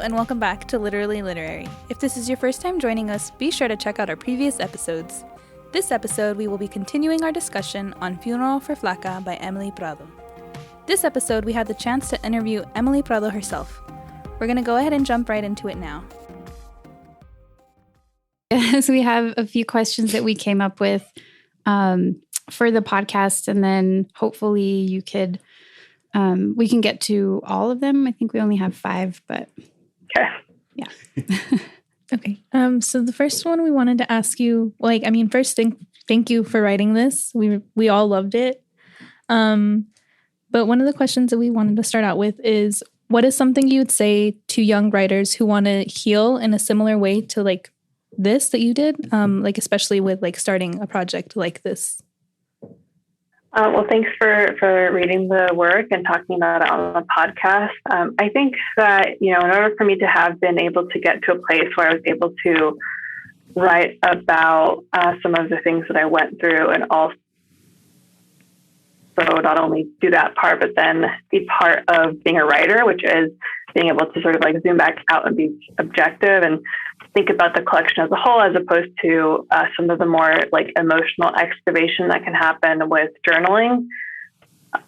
and welcome back to Literally Literary. If this is your first time joining us, be sure to check out our previous episodes. This episode, we will be continuing our discussion on Funeral for Flaca by Emily Prado. This episode, we had the chance to interview Emily Prado herself. We're going to go ahead and jump right into it now. Yes, we have a few questions that we came up with for the podcast, and then hopefully you could, we can get to all of them. I think we only have 5, but okay. Yeah. Okay. So the first one we wanted to ask you, first thank you for writing this. We all loved it. But one of the questions that we wanted to start out with is, what is something you would say to young writers who want to heal in a similar way to this that you did, especially with starting a project like this? Well, thanks for reading the work and talking about it on the podcast. I think that, in order for me to have been able to get to a place where I was able to write about some of the things that I went through, and also not only do that part, but then be part of being a writer, which is being able to sort of zoom back out and be objective and think about the collection as a whole, as opposed to some of the more emotional excavation that can happen with journaling.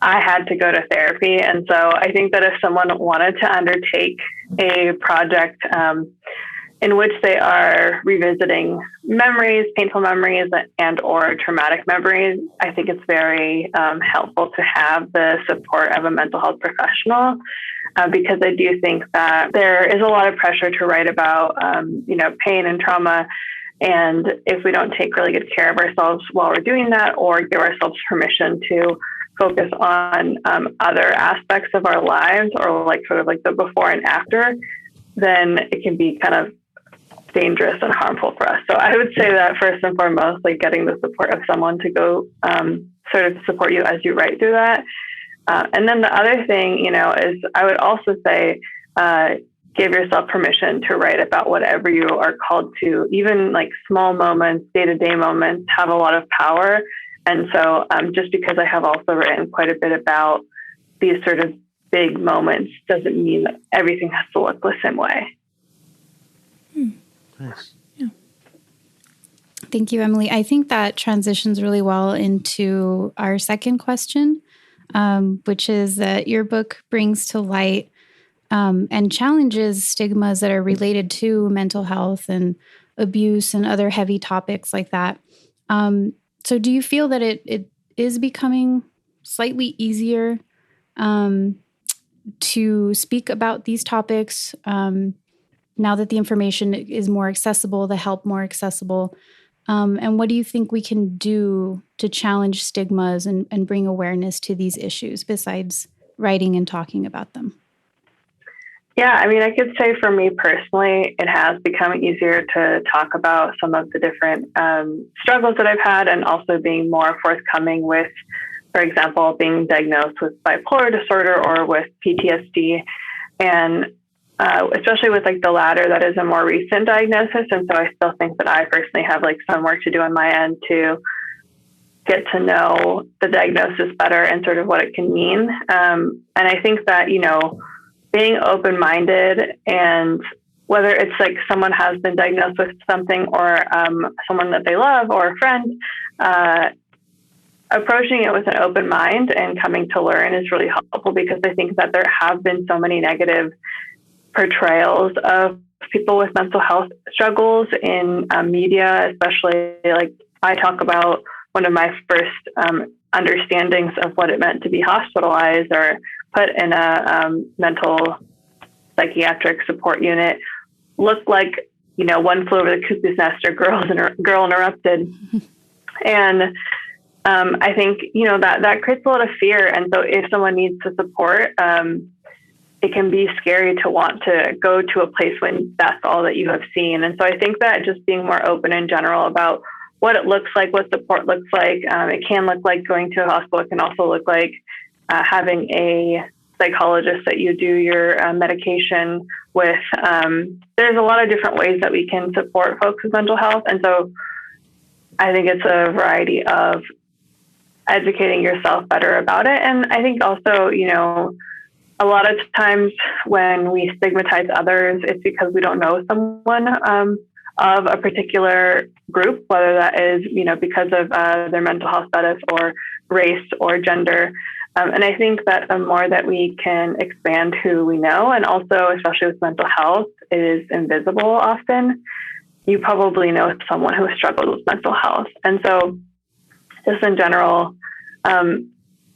I had to go to therapy. And so I think that if someone wanted to undertake a project in which they are revisiting memories, painful memories, and or traumatic memories, I think it's very helpful to have the support of a mental health professional. Because I do think that there is a lot of pressure to write about, pain and trauma. And if we don't take really good care of ourselves while we're doing that, or give ourselves permission to focus on other aspects of our lives, or the before and after, then it can be kind of dangerous and harmful for us. So I would say that first and foremost, getting the support of someone to go sort of support you as you write through that. And then the other thing, is I would also say, give yourself permission to write about whatever you are called to. Even small moments, day-to-day moments have a lot of power. And so just because I have also written quite a bit about these sort of big moments doesn't mean that everything has to look the same way. Nice. Yeah. Thank you, Emily. I think that transitions really well into our second question, which is that your book brings to light and challenges stigmas that are related to mental health and abuse and other heavy topics like that. So do you feel that it is becoming slightly easier to speak about these topics now that the information is more accessible, the help more accessible? And what do you think we can do to challenge stigmas and bring awareness to these issues besides writing and talking about them? Yeah, I could say for me personally, it has become easier to talk about some of the different struggles that I've had, and also being more forthcoming with, for example, being diagnosed with bipolar disorder or with PTSD. And especially with the latter, that is a more recent diagnosis. And so I still think that I personally have some work to do on my end to get to know the diagnosis better and sort of what it can mean. And I think that, being open-minded, and whether it's someone has been diagnosed with something, or someone that they love, or a friend, approaching it with an open mind and coming to learn is really helpful, because I think that there have been so many negative portrayals of people with mental health struggles in media, especially I talk about one of my first understandings of what it meant to be hospitalized or put in a mental psychiatric support unit looked like, One Flew Over the Cuckoo's Nest or Girl Interrupted. And I think, that creates a lot of fear. And so if someone needs the support, it can be scary to want to go to a place when that's all that you have seen. And so I think that just being more open in general about what it looks like, what support looks like, it can look like going to a hospital. It can also look like having a psychologist that you do your medication with. There's a lot of different ways that we can support folks with mental health. And so I think it's a variety of educating yourself better about it. And I think also, a lot of times when we stigmatize others, it's because we don't know someone of a particular group, whether that is, because of their mental health status or race or gender. And I think that the more that we can expand who we know, and also especially with mental health, it is invisible often. You probably know someone who has struggled with mental health. And so just in general,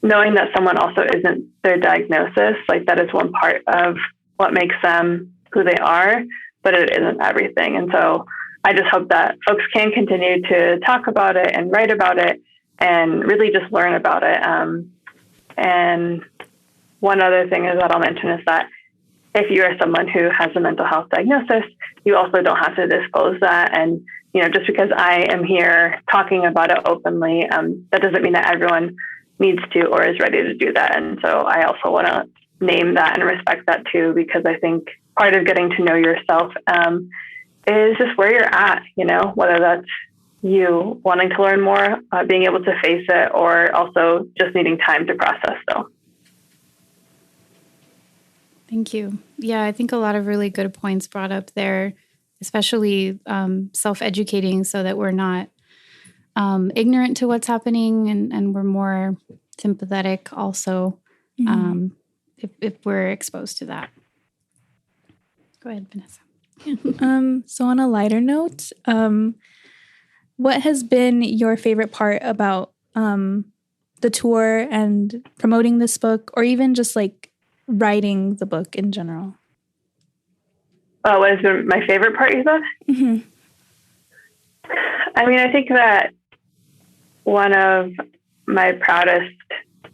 knowing that someone also isn't their diagnosis, like that is one part of what makes them who they are, but it isn't everything. And so I just hope that folks can continue to talk about it and write about it and really just learn about it. And one other thing is that I'll mention is that if you are someone who has a mental health diagnosis, you also don't have to disclose that. And, just because I am here talking about it openly, that doesn't mean that everyone needs to or is ready to do that. And so I also want to name that and respect that too, because I think part of getting to know yourself is just where you're at, whether that's you wanting to learn more, being able to face it, or also just needing time to process still. Thank you. Yeah, I think a lot of really good points brought up there, especially self-educating so that we're not ignorant to what's happening and we're more sympathetic also if we're exposed to that. Go ahead, Vanessa. So on a lighter note, what has been your favorite part about the tour and promoting this book, or even just like writing the book in general? What has been my favorite part, you said? Mm-hmm. I mean, I think that one of my proudest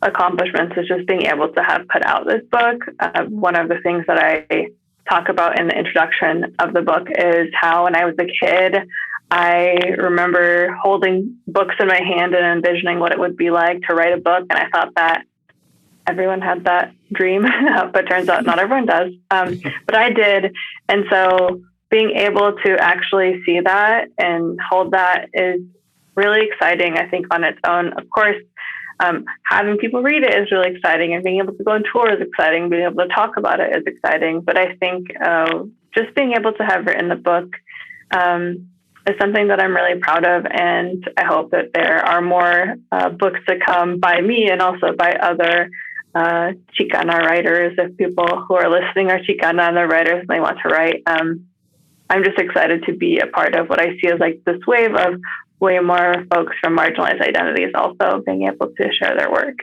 accomplishments is just being able to have put out this book. One of the things that I talk about in the introduction of the book is how when I was a kid, I remember holding books in my hand and envisioning what it would be like to write a book. And I thought that everyone had that dream, but turns out not everyone does. But I did. And so being able to actually see that and hold that is really exciting, I think, on its own. Of course, having people read it is really exciting, and being able to go on tour is exciting. Being able to talk about it is exciting. But I think just being able to have written the book is something that I'm really proud of. And I hope that there are more books to come by me and also by other Chicana writers. If people who are listening are Chicana and they're writers and they want to write, I'm just excited to be a part of what I see as like this wave of way more folks from marginalized identities also being able to share their work.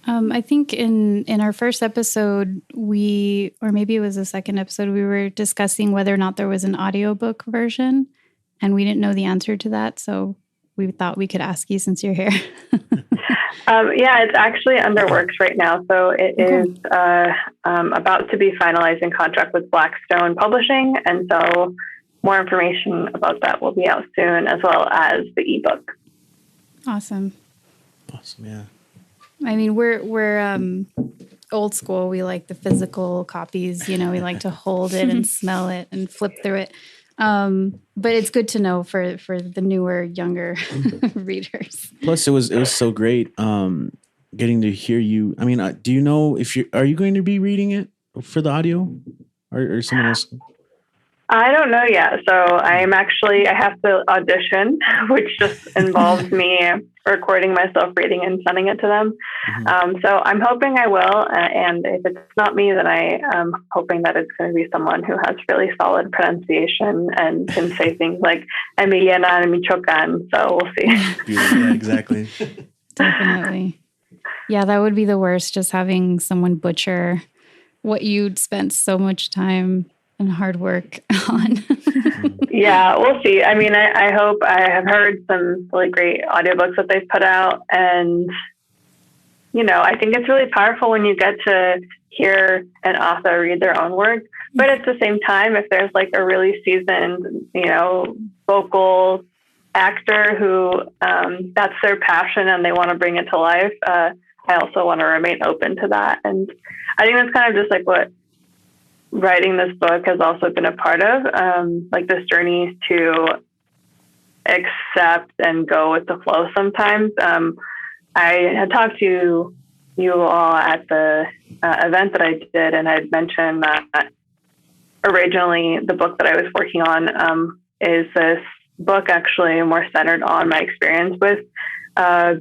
I think in our first episode, or maybe it was the second episode, we were discussing whether or not there was an audiobook version, and we didn't know the answer to that. So we thought we could ask you since you're here. Yeah, it's actually under works right now. So it is about to be finalized in contract with Blackstone Publishing. And so more information about that will be out soon, as well as the ebook. Awesome, yeah. I mean, we're old school. We like the physical copies. We like to hold it and smell it and flip through it. But it's good to know for the newer, younger readers. Plus, it was so great getting to hear you. I mean, do you know are you going to be reading it for the audio or someone else? I don't know yet. So I have to audition, which just involves me recording myself reading and sending it to them. Mm-hmm. So I'm hoping I will. And if it's not me, then I am hoping that it's going to be someone who has really solid pronunciation and can say things like Emiliana and Michoacan. So we'll see. Yeah, exactly. Definitely. Yeah, that would be the worst, just having someone butcher what you'd spent so much time and hard work on. Yeah, we'll see. I mean, I hope. I have heard some really great audiobooks that they've put out. And, I think it's really powerful when you get to hear an author read their own work. But at the same time, if there's like a really seasoned, vocal actor who that's their passion and they want to bring it to life, I also want to remain open to that. And I think that's kind of just like what writing this book has also been a part of, like this journey to accept and go with the flow sometimes. I had talked to you all at the event that I did, and I'd mentioned that originally the book that I was working on is this book actually more centered on my experience with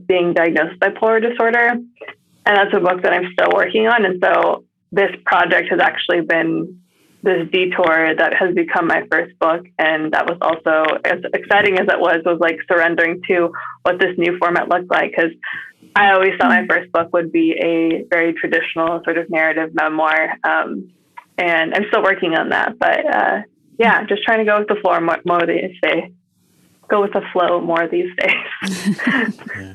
being diagnosed with bipolar disorder. And that's a book that I'm still working on. And so this project has actually been this detour that has become my first book. And that was also, as exciting as it was like surrendering to what this new format looked like. Because I always thought my first book would be a very traditional sort of narrative memoir. And I'm still working on that. But yeah, just trying to go with the flow more these days. Go with the flow more these days. Yeah.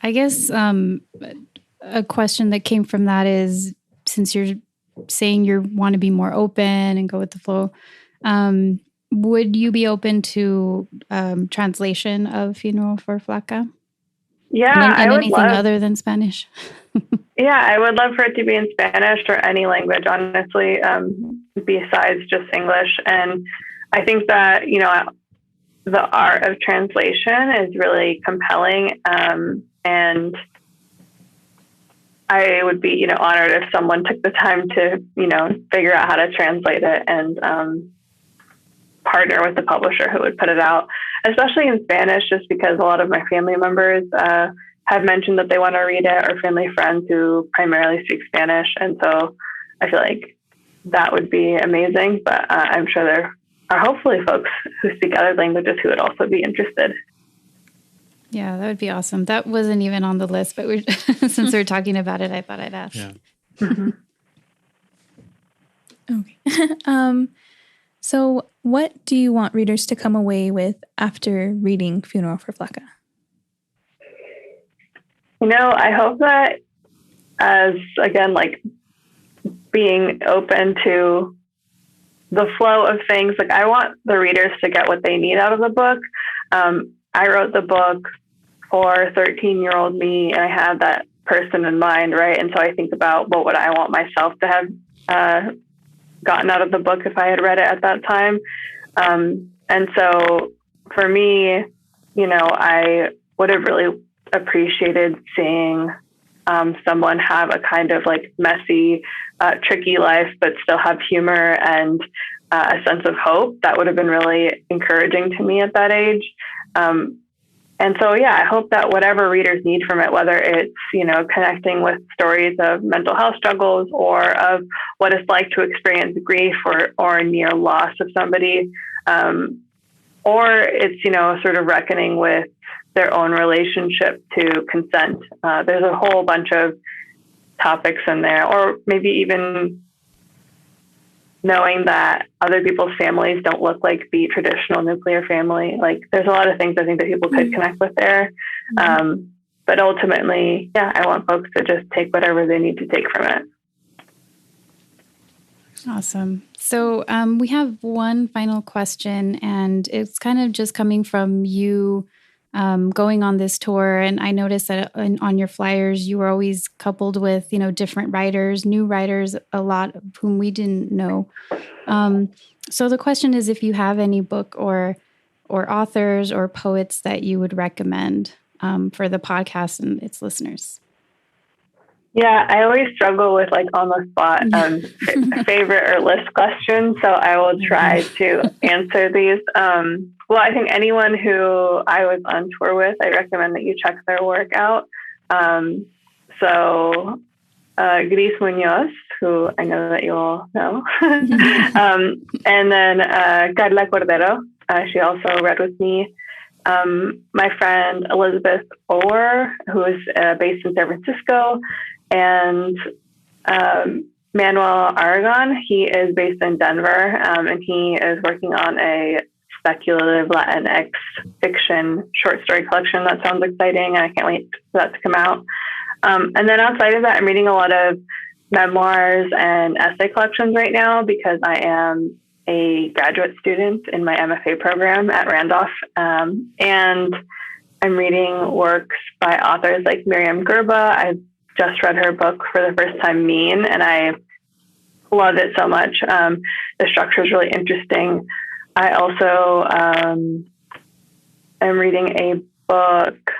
I guess a question that came from that is, since you're saying you want to be more open and go with the flow, would you be open to translation of Funeral for Flaca? Yeah, and I would anything love, other than Spanish? Yeah, I would love for it to be in Spanish or any language, honestly, besides just English. And I think that, the art of translation is really compelling. And I would be, honored if someone took the time to, figure out how to translate it and partner with the publisher who would put it out, especially in Spanish, just because a lot of my family members have mentioned that they want to read it, or family friends who primarily speak Spanish. And so I feel like that would be amazing, but I'm sure there are hopefully folks who speak other languages who would also be interested. Yeah, that would be awesome. That wasn't even on the list, but since we're talking about it, I thought I'd ask. Yeah. Mm-hmm. Okay. So what do you want readers to come away with after reading Funeral for Flaca? I hope that as, again, like being open to the flow of things, like I want the readers to get what they need out of the book. I wrote the book for 13-year-old me, and I had that person in mind, right? And so I think about what would I want myself to have gotten out of the book if I had read it at that time. And so for me, I would have really appreciated seeing someone have a kind of like messy, tricky life, but still have humor and a sense of hope. That would have been really encouraging to me at that age. And so, yeah, I hope that whatever readers need from it, whether it's, connecting with stories of mental health struggles or of what it's like to experience grief or near loss of somebody, or it's, sort of reckoning with their own relationship to consent. There's a whole bunch of topics in there, or maybe even knowing that other people's families don't look like the traditional nuclear family. Like there's a lot of things I think that people could connect with there. But ultimately, yeah, I want folks to just take whatever they need to take from it. Awesome. So we have one final question, and it's kind of just coming from you going on this tour. And I noticed that on your flyers, you were always coupled with, different writers, new writers, a lot of whom we didn't know. So the question is if you have any book or authors or poets that you would recommend for the podcast and its listeners. Yeah, I always struggle with like on the spot favorite or list questions. So I will try to answer these. Well, I think anyone who I was on tour with, I recommend that you check their work out. So Gris Munoz, who I know that you all know. And then Carla Cordero, she also read with me. My friend Elizabeth Orr, who is based in San Francisco, and Manuel Aragon, he is based in Denver, and he is working on a speculative Latinx fiction short story collection. That sounds exciting, and I can't wait for that to come out. And then outside of that, I'm reading a lot of memoirs and essay collections right now because I am a graduate student in my MFA program at Randolph. And I'm reading works by authors like Miriam Gerba. I just read her book for the first time, Mean, and I love it so much. The structure is really interesting. I also am reading a book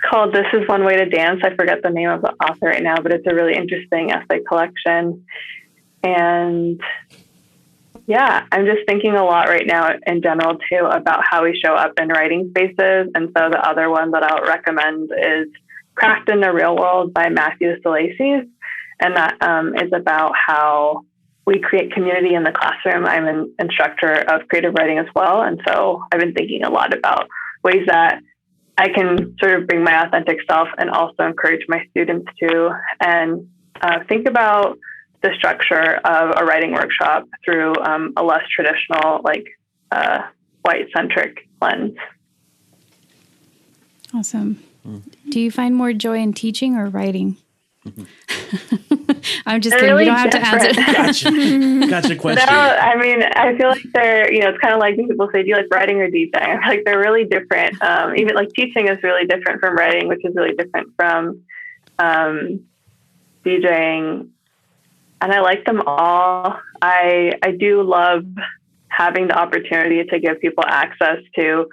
called This Is One Way to Dance. I forget the name of the author right now, but it's a really interesting essay collection. And yeah, I'm just thinking a lot right now in general too about how we show up in writing spaces. And so the other one that I'll recommend is Craft in the Real World by Matthew Salaces. And that is about how we create community in the classroom. I'm an instructor of creative writing as well. And so I've been thinking a lot about ways that I can sort of bring my authentic self and also encourage my students to, and think about the structure of a writing workshop through a less traditional, like white-centric lens. Awesome. Do you find more joy in teaching or writing? I'm just kidding. Really you don't have different. to answer. Gotcha question. No, I mean, I feel like they're, it's kind of like when people say, do you like writing or DJing? I feel like they're really different. Even like teaching is really different from writing, which is really different from DJing. And I like them all. I do love having the opportunity to give people access to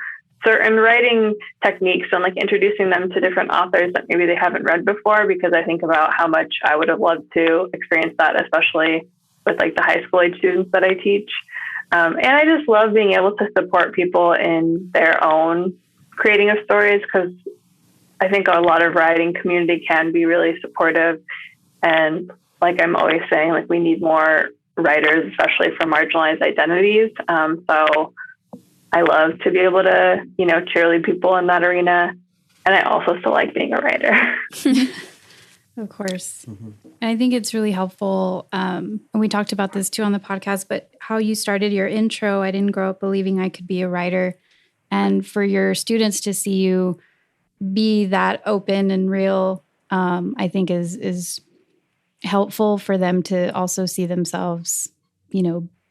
certain writing techniques and like introducing them to different authors that maybe they haven't read before, because I think about how much I would have loved to experience that, especially with like the high school age students that I teach. And I just love being able to support people in their own creating of stories, because I think a lot of writing community can be really supportive. And like I'm always saying, like we need more writers, especially from marginalized identities. So I love to be able to, cheerlead people in that arena. And I also still like being a writer. Of course. Mm-hmm. And I think it's really helpful. And we talked about this too on the podcast, but how you started your intro, I didn't grow up believing I could be a writer. And for your students to see you be that open and real, I think is helpful for them to also see themselves,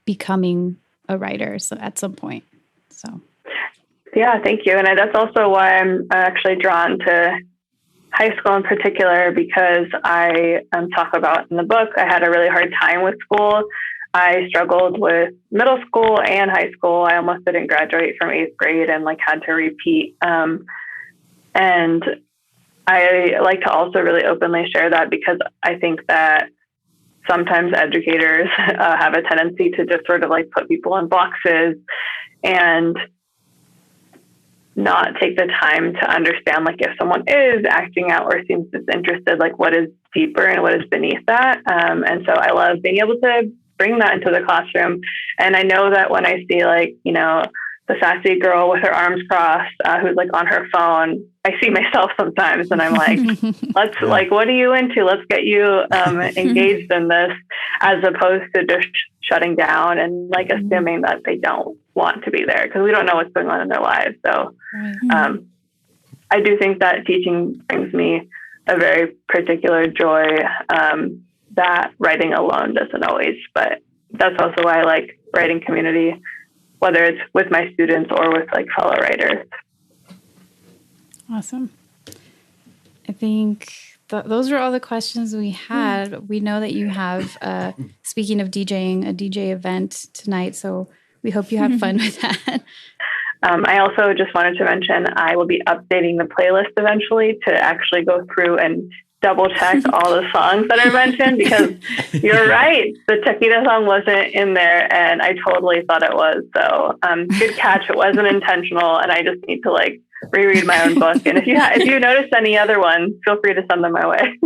becoming a writer so at some point. So, yeah, thank you. And that's also why I'm actually drawn to high school in particular, because I talk about in the book, I had a really hard time with school. I struggled with middle school and high school. I almost didn't graduate from 8th grade and had to repeat. And I like to also really openly share that, because I think that sometimes educators have a tendency to just sort of put people in boxes and not take the time to understand, if someone is acting out or seems disinterested, what is deeper and what is beneath that. And so I love being able to bring that into the classroom. And I know that when I see the sassy girl with her arms crossed, who's on her phone, I see myself sometimes, and I'm like, let's what are you into? Let's get you engaged in this, as opposed to just shutting down and assuming that they don't want to be there, because we don't know what's going on in their lives. So I do think that teaching brings me a very particular joy that writing alone doesn't always, but that's also why I like writing community, whether it's with my students or with fellow writers. Awesome. I think those are all the questions we had. We know that you have, speaking of DJing, a DJ event tonight, so we hope you have fun with that. I also just wanted to mention I will be updating the playlist eventually to actually go through and double check all the songs that are mentioned, because you're right, the Taquita song wasn't in there and I totally thought it was. So good catch. It wasn't intentional, and I just need to reread my own book. And if you notice any other ones, feel free to send them my way.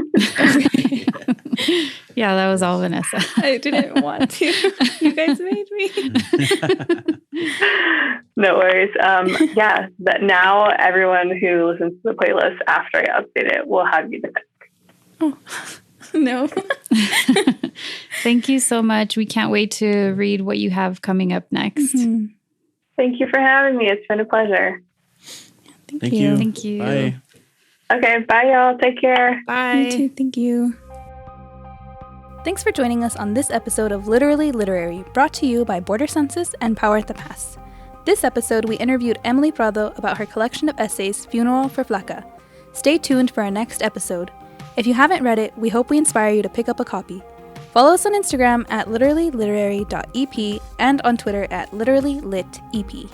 Yeah, that was all Vanessa. I didn't want to. You guys made me. No worries. But now everyone who listens to the playlist after I update it will have you to pick. Oh, no. Thank you so much. We can't wait to read what you have coming up next. Mm-hmm. Thank you for having me. It's been a pleasure. Thank you. Thank you. Bye. Okay, bye y'all. Take care. Bye. You too. Thank you. Thanks for joining us on this episode of Literally Literary, brought to you by Border Census and Power at the Pass. This episode, we interviewed Emily Prado about her collection of essays, Funeral for Flaca. Stay tuned for our next episode. If you haven't read it, we hope we inspire you to pick up a copy. Follow us on Instagram at literallyliterary.ep and on Twitter at literallylitep.